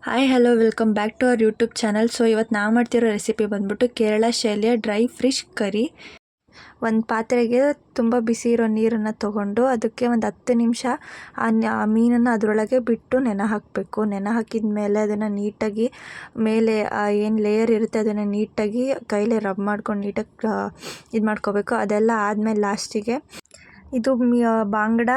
Hi hello welcome back to our YouTube channel. So ಇವತ್ತು ನಾವು ಮಾಡ್ತಿರೋ ರೆಸಿಪಿ ಬಂದ್ಬಿಟ್ಟು ಕೇರಳ ಶೈಲಿಯ ಡ್ರೈ ಫಿಶ್ ಕರಿ. ಒಂದು ಪಾತ್ರೆಗೆ ತುಂಬ ಬಿಸಿ ಇರೋ ನೀರನ್ನು ತೊಗೊಂಡು ಅದಕ್ಕೆ ಒಂದು 10 ನಿಮಿಷ ಆ ಮೀನನ್ನು ಅದರೊಳಗೆ ಬಿಟ್ಟು ನೆನೆ ಹಾಕಬೇಕು. ನೆನೆ ಹಾಕಿದ ಮೇಲೆ ಅದನ್ನು ನೀಟಾಗಿ ಮೇಲೆ ಏನು ಲೇಯರ್ ಇರುತ್ತೆ ಅದನ್ನು ನೀಟಾಗಿ ಕೈಲೇ ರಬ್ ಮಾಡ್ಕೊಂಡು ನೀಟಾಗಿ ಇದು ಮಾಡ್ಕೋಬೇಕು. ಅದೆಲ್ಲ ಆದಮೇಲೆ ಲಾಸ್ಟಿಗೆ ಇದು ಬಾಂಗ್ಡ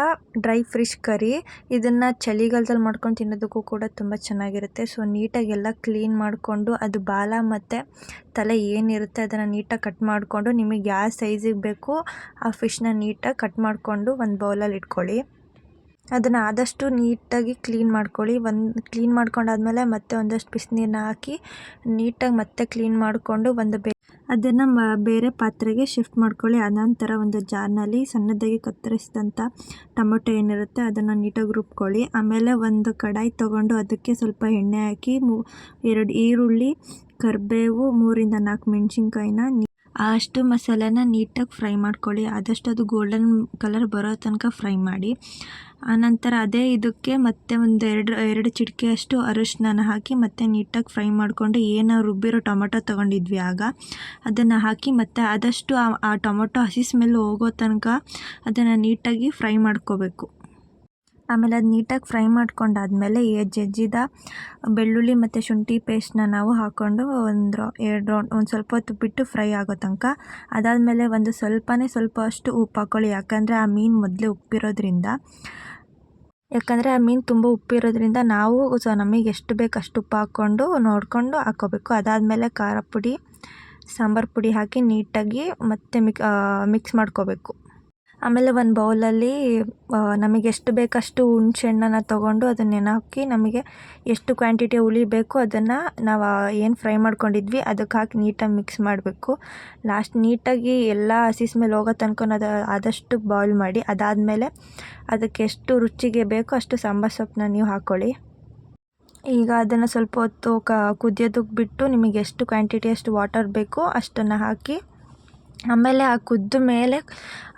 ಡ್ರೈ ಫಿಶ್ ಕರಿ. ಇದನ್ನು ಚಳಿಗಾಲದಲ್ಲಿ ಮಾಡ್ಕೊಂಡು ತಿನ್ನೋದಕ್ಕೂ ಕೂಡ ತುಂಬ ಚೆನ್ನಾಗಿರುತ್ತೆ. ಸೊ ನೀಟಾಗಿ ಎಲ್ಲ ಕ್ಲೀನ್ ಮಾಡಿಕೊಂಡು ಅದು ಬಾಲ ಮತ್ತು ತಲೆ ಏನಿರುತ್ತೆ ಅದನ್ನು ನೀಟಾಗಿ ಕಟ್ ಮಾಡಿಕೊಂಡು ನಿಮಗೆ ಯಾವ ಸೈಜಿಗೆ ಬೇಕು ಆ ಫಿಶ್ನ ನೀಟಾಗಿ ಕಟ್ ಮಾಡಿಕೊಂಡು ಒಂದು ಬೌಲಲ್ಲಿ ಇಟ್ಕೊಳ್ಳಿ. ಅದನ್ನು ಆದಷ್ಟು ನೀಟಾಗಿ ಕ್ಲೀನ್ ಮಾಡ್ಕೊಳ್ಳಿ. ಕ್ಲೀನ್ ಮಾಡ್ಕೊಂಡಾದ್ಮೇಲೆ ಮತ್ತೆ ಒಂದಷ್ಟು ಬಿಸಿನೀರನ್ನ ಹಾಕಿ ನೀಟಾಗಿ ಮತ್ತೆ ಕ್ಲೀನ್ ಮಾಡಿಕೊಂಡು ಅದನ್ನು ಬೇರೆ ಪಾತ್ರೆಗೆ ಶಿಫ್ಟ್ ಮಾಡ್ಕೊಳ್ಳಿ. ಅನಂತರ ಒಂದು ಜಾರ್ನಲ್ಲಿ ಸಣ್ಣದಾಗಿ ಕತ್ತರಿಸಿದಂಥ ಟೊಮೊಟೊ ಏನಿರುತ್ತೆ ಅದನ್ನು ನೀಟಾಗಿ ರುಬ್ಕೊಳ್ಳಿ. ಆಮೇಲೆ ಒಂದು ಕಡಾಯಿ ತೊಗೊಂಡು ಅದಕ್ಕೆ ಸ್ವಲ್ಪ ಎಣ್ಣೆ ಹಾಕಿ 2 ಈರುಳ್ಳಿ, ಕರಿಬೇವು, 3 ರಿಂದ 4 ಮೆಣಸಿನ್ಕಾಯಿನ ಅಷ್ಟು ಮಸಾಲೆನ ನೀಟಾಗಿ ಫ್ರೈ ಮಾಡ್ಕೊಳ್ಳಿ. ಆದಷ್ಟು ಅದು ಗೋಲ್ಡನ್ ಕಲರ್ ಬರೋ ತನಕ ಫ್ರೈ ಮಾಡಿ. ಆನಂತರ ಅದೇ ಇದಕ್ಕೆ ಮತ್ತೆ ಒಂದು ಎರಡು ಚಿಟಿಕೆಯಷ್ಟು ಅರಿಶಿನ ಹಾಕಿ ಮತ್ತೆ ನೀಟಾಗಿ ಫ್ರೈ ಮಾಡಿಕೊಂಡು ಏನು ರುಬ್ಬಿರೋ ಟೊಮೊಟೊ ತೊಗೊಂಡಿದ್ವಿ ಆಗ ಅದನ್ನು ಹಾಕಿ ಮತ್ತು ಆದಷ್ಟು ಆ ಟೊಮೊಟೊ ಹಸಿ ಸ್ಮೆಲ್ ಹೋಗೋ ತನಕ ಅದನ್ನು ನೀಟಾಗಿ ಫ್ರೈ ಮಾಡ್ಕೋಬೇಕು. ಆಮೇಲೆ ಅದು ನೀಟಾಗಿ ಫ್ರೈ ಮಾಡ್ಕೊಂಡಾದಮೇಲೆ ಜಜ್ಜಿದ ಬೆಳ್ಳುಳ್ಳಿ ಮತ್ತು ಶುಂಠಿ ಪೇಸ್ಟನ್ನ ನಾವು ಹಾಕ್ಕೊಂಡು ಒಂದು ಸ್ವಲ್ಪ ಹೊತ್ತು ಬಿಟ್ಟು ಫ್ರೈ ಆಗೋ ತನಕ. ಅದಾದಮೇಲೆ ಸ್ವಲ್ಪ ಅಷ್ಟು ಉಪ್ಪು ಹಾಕ್ಕೊಳ್ಳಿ. ಯಾಕಂದರೆ ಆ ಮೀನು ಮೊದಲೇ ಉಪ್ಪಿರೋದ್ರಿಂದ ತುಂಬ ಉಪ್ಪಿರೋದ್ರಿಂದ ನಾವು ನಮಗೆ ಎಷ್ಟು ಬೇಕು ಅಷ್ಟು ಉಪ್ಪು ಹಾಕ್ಕೊಂಡು ನೋಡಿಕೊಂಡು ಹಾಕ್ಕೋಬೇಕು. ಅದಾದಮೇಲೆ ಖಾರ ಪುಡಿ, ಸಾಂಬಾರು ಪುಡಿ ಹಾಕಿ ನೀಟಾಗಿ ಮತ್ತೆ ಮಿಕ್ಸ್ ಮಾಡ್ಕೋಬೇಕು. ಆಮೇಲೆ ಒಂದು ಬೌಲಲ್ಲಿ ನಮಗೆ ಎಷ್ಟು ಬೇಕಷ್ಟು ಹುಣಸೆಹಣ್ಣನ್ನು ತೊಗೊಂಡು ಅದನ್ನು ನೆನೆ ಹಾಕಿ ನಮಗೆ ಎಷ್ಟು ಕ್ವಾಂಟಿಟಿ ಹುಳಿ ಬೇಕು ಅದನ್ನು ನಾವು ಏನು ಫ್ರೈ ಮಾಡ್ಕೊಂಡಿದ್ವಿ ಅದಕ್ಕೆ ಹಾಕಿ ನೀಟಾಗಿ ಮಿಕ್ಸ್ ಮಾಡಬೇಕು. ಲಾಸ್ಟ್ ನೀಟಾಗಿ ಎಲ್ಲ ಹಸಿ ಸ್ಮೆಲ್ ಹೋಗೋ ತನಕ ಆದಷ್ಟು ಬಾಯ್ಲ್ ಮಾಡಿ. ಅದಾದಮೇಲೆ ಅದಕ್ಕೆ ಎಷ್ಟು ರುಚಿಗೆ ಬೇಕೋ ಅಷ್ಟು ಸಾಂಬಾರು ಸೊಪ್ಪನ್ನ ನೀವು ಹಾಕ್ಕೊಳ್ಳಿ. ಈಗ ಅದನ್ನು ಸ್ವಲ್ಪ ಹೊತ್ತು ಕುದಿಯೋದಕ್ಕೆ ಬಿಟ್ಟು ನಿಮಗೆ ಎಷ್ಟು ಕ್ವಾಂಟಿಟಿ ಅಷ್ಟು ವಾಟರ್ ಬೇಕೋ ಅಷ್ಟನ್ನು ಹಾಕಿ ಆಮೇಲೆ ಆ ಕುದ್ದ ಮೇಲೆ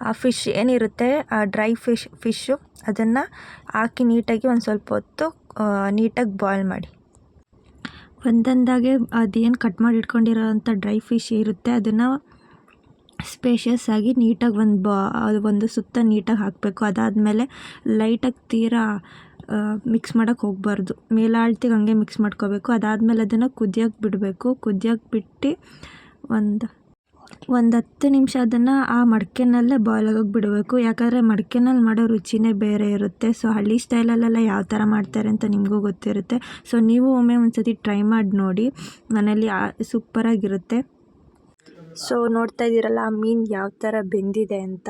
ಆ ಫಿಶ್ ಏನಿರುತ್ತೆ ಆ ಡ್ರೈ ಫಿಶ್ಶು ಅದನ್ನು ಹಾಕಿ ನೀಟಾಗಿ ಒಂದು ಸ್ವಲ್ಪ ಹೊತ್ತು ನೀಟಾಗಿ ಬಾಯ್ಲ್ ಮಾಡಿ. ಒಂದೊಂದಾಗೆ ಅದೇನು ಕಟ್ ಮಾಡಿ ಇಟ್ಕೊಂಡಿರೋಂಥ ಡ್ರೈ ಫಿಶ್ ಇರುತ್ತೆ ಅದನ್ನು ಸ್ಪೇಷಿಯಸ್ ಆಗಿ ನೀಟಾಗಿ ಒಂದು ಸುತ್ತ ನೀಟಾಗಿ ಹಾಕಬೇಕು. ಅದಾದಮೇಲೆ ಲೈಟಾಗಿ ತೀರಾ ಮಿಕ್ಸ್ ಮಾಡೋಕ್ಕೆ ಹೋಗಬಾರ್ದು, ಮೇಲಾಳ್ತಿಗೆ ಹಂಗೆ ಮಿಕ್ಸ್ ಮಾಡ್ಕೋಬೇಕು. ಅದಾದಮೇಲೆ ಅದನ್ನು ಕುದಿಯೋಕ್ಕೆ ಬಿಡಬೇಕು. ಕುದಿಯೋಕ್ಕೆ ಬಿಟ್ಟು ಒಂದು 10 ನಿಮಿಷ ಅದನ್ನು ಆ ಮಡಿಕೆನಲ್ಲೇ ಬಾಯ್ಲ್ ಆಗೋಕ್ಕೆ ಬಿಡಬೇಕು. ಯಾಕಂದರೆ ಮಡಿಕೆನಲ್ಲಿ ಮಾಡೋ ರುಚಿನೇ ಬೇರೆ ಇರುತ್ತೆ. ಸೊ ಹಳ್ಳಿ ಸ್ಟೈಲಲ್ಲೆಲ್ಲ ಯಾವ ಥರ ಮಾಡ್ತಾರೆ ಅಂತ ನಿಮಗೂ ಗೊತ್ತಿರುತ್ತೆ. ಸೊ ನೀವು ಒಮ್ಮೆ ಒಂದು ಸತಿ ಟ್ರೈ ಮಾಡಿ ನೋಡಿ, ಮನೇಲಿ ಸೂಪರಾಗಿರುತ್ತೆ. ಸೊ ನೋಡ್ತಾ ಇದ್ದೀರಲ್ಲ ಆ ಮೀನು ಯಾವ ಥರ ಬೆಂದಿದೆ ಅಂತ.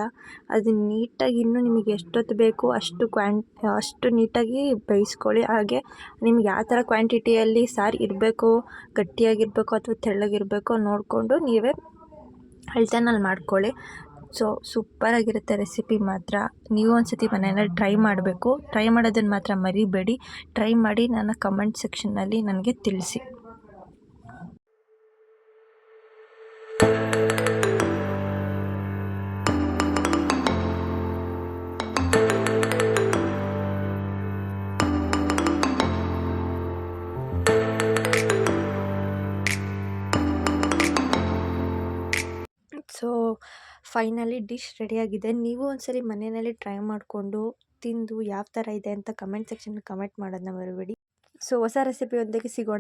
ಅದು ನೀಟಾಗಿ ಇನ್ನೂ ನಿಮಗೆ ಎಷ್ಟೊತ್ತು ಬೇಕು ಅಷ್ಟು ನೀಟಾಗಿ ಬೇಯಿಸ್ಕೊಳ್ಳಿ. ಹಾಗೆ ನಿಮ್ಗೆ ಯಾವ ಥರ ಕ್ವಾಂಟಿಟಿಯಲ್ಲಿ ಸಾರು ಇರಬೇಕು, ಗಟ್ಟಿಯಾಗಿರಬೇಕು ಅಥವಾ ತೆಳ್ಳಗಿರಬೇಕು ನೋಡಿಕೊಂಡು ನೀವೇ ಅಳತೆನಲ್ಲಿ ಮಾಡ್ಕೊಳ್ಳಿ. ಸೊ ಸೂಪರಾಗಿರುತ್ತೆ ರೆಸಿಪಿ ಮಾತ್ರ. ನೀವು ಒಂದು ಸತಿ ಮನೆಯಲ್ಲಿ ಟ್ರೈ ಮಾಡಬೇಕು. ಟ್ರೈ ಮಾಡೋದನ್ನು ಮಾತ್ರ ಮರಿಬೇಡಿ. ಟ್ರೈ ಮಾಡಿ ನನ್ನ ಕಮೆಂಟ್ ಸೆಕ್ಷನ್ನಲ್ಲಿ ನನಗೆ ತಿಳಿಸಿ. ಸೊ ಫೈನಲಿ ಡಿಶ್ ರೆಡಿಯಾಗಿದೆ. ನೀವು ಒಂದ್ಸರಿ ಮನೆಯಲ್ಲಿ ಟ್ರೈ ಮಾಡಿಕೊಂಡು ತಿಂದು ಯಾವ ಥರ ಇದೆ ಅಂತ ಕಮೆಂಟ್ ಸೆಕ್ಷನ್ನಲ್ಲಿ ಕಮೆಂಟ್ ಮಾಡೋದನ್ನ ಮರಿಬೇಡಿ. ಸೊ ಹೊಸ ರೆಸಿಪಿಯೊಂದಿಗೆ ಸಿಗೋಣ.